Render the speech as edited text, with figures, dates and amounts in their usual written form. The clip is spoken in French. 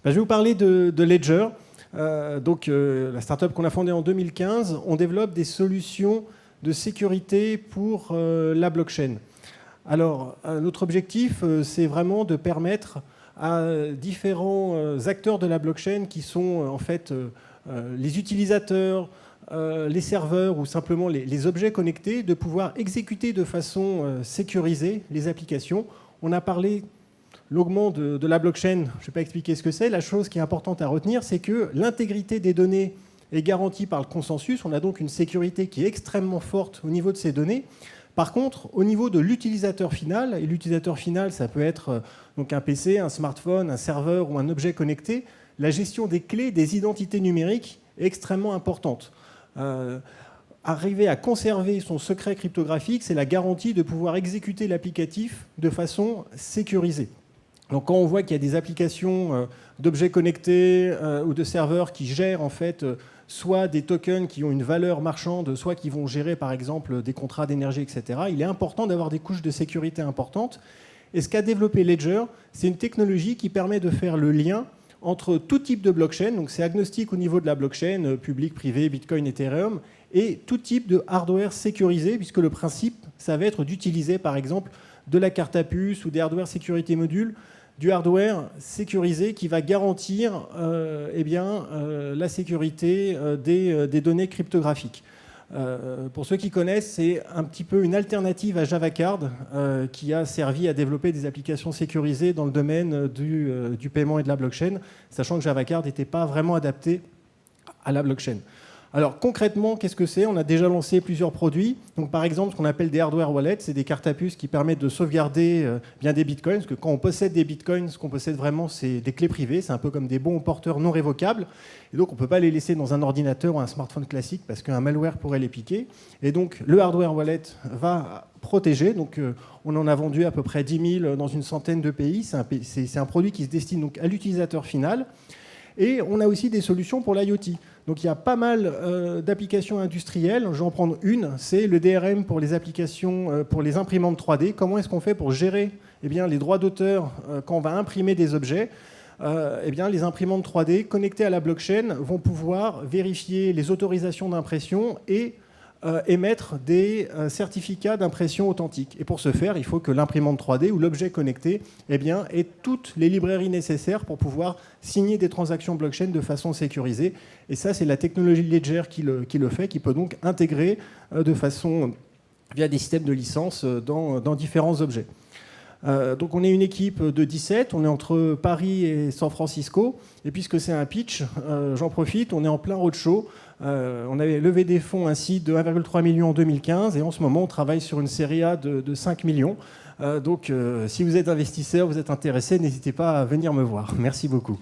Je vais vous parler de Ledger. La startup qu'on a fondée en 2015, on développe des solutions de sécurité pour la blockchain. Alors, notre objectif, c'est vraiment de permettre à différents acteurs de la blockchain qui sont en fait les utilisateurs, les serveurs ou simplement les objets connectés, de pouvoir exécuter de façon sécurisée les applications. On a parlé longuement de la blockchain, je ne vais pas expliquer ce que c'est. La chose qui est importante à retenir, c'est que l'intégrité des données est garantie par le consensus. On a donc une sécurité qui est extrêmement forte au niveau de ces données. Par contre, au niveau de l'utilisateur final, et l'utilisateur final, ça peut être donc un PC, un smartphone, un serveur ou un objet connecté, la gestion des clés, des identités numériques est extrêmement importante. Arriver à conserver son secret cryptographique, c'est la garantie de pouvoir exécuter l'applicatif de façon sécurisée. Donc quand on voit qu'il y a des applications d'objets connectés ou de serveurs qui gèrent en fait soit des tokens qui ont une valeur marchande, soit qui vont gérer par exemple des contrats d'énergie, etc., il est important d'avoir des couches de sécurité importantes. Et ce qu'a développé Ledger, c'est une technologie qui permet de faire le lien entre tout type de blockchain, donc c'est agnostique au niveau de la blockchain, public, privé, Bitcoin, Ethereum, et tout type de hardware sécurisé, puisque le principe, ça va être d'utiliser par exemple de la carte à puce ou des hardware sécurité modules, du hardware sécurisé qui va garantir la sécurité des données cryptographiques. Pour ceux qui connaissent, c'est un petit peu une alternative à JavaCard qui a servi à développer des applications sécurisées dans le domaine du paiement et de la blockchain, sachant que JavaCard n'était pas vraiment adapté à la blockchain. Alors concrètement, qu'est-ce que c'est ? On a déjà lancé plusieurs produits. Donc, par exemple, ce qu'on appelle des hardware wallets, c'est des cartes à puce qui permettent de sauvegarder bien des bitcoins. Parce que quand on possède des bitcoins, ce qu'on possède vraiment, c'est des clés privées. C'est un peu comme des bons porteurs non révocables. Et donc, on ne peut pas les laisser dans un ordinateur ou un smartphone classique parce qu'un malware pourrait les piquer. Et donc, le hardware wallet va protéger. Donc, on en a vendu à peu près 10 000 dans une centaine de pays. C'est un produit qui se destine donc à l'utilisateur final. Et on a aussi des solutions pour l'IoT. Donc il y a pas mal d'applications industrielles. Je vais en prendre une, c'est le DRM pour les applications, pour les imprimantes 3D. Comment est-ce qu'on fait pour gérer les droits d'auteur quand on va imprimer des objets ? Les imprimantes 3D connectées à la blockchain vont pouvoir vérifier les autorisations d'impression et émettre des certificats d'impression authentiques. Et pour ce faire, il faut que l'imprimante 3D ou l'objet connecté ait toutes les librairies nécessaires pour pouvoir signer des transactions blockchain de façon sécurisée. Et ça, c'est la technologie Ledger qui le fait, qui peut donc intégrer de façon via des systèmes de licence dans différents objets. Donc on est une équipe de 17, on est entre Paris et San Francisco, et puisque c'est un pitch, j'en profite, on est en plein roadshow. On avait levé des fonds ainsi de 1,3 million en 2015, et en ce moment on travaille sur une série A de 5 millions. Donc si vous êtes investisseur, vous êtes intéressé, n'hésitez pas à venir me voir. Merci beaucoup.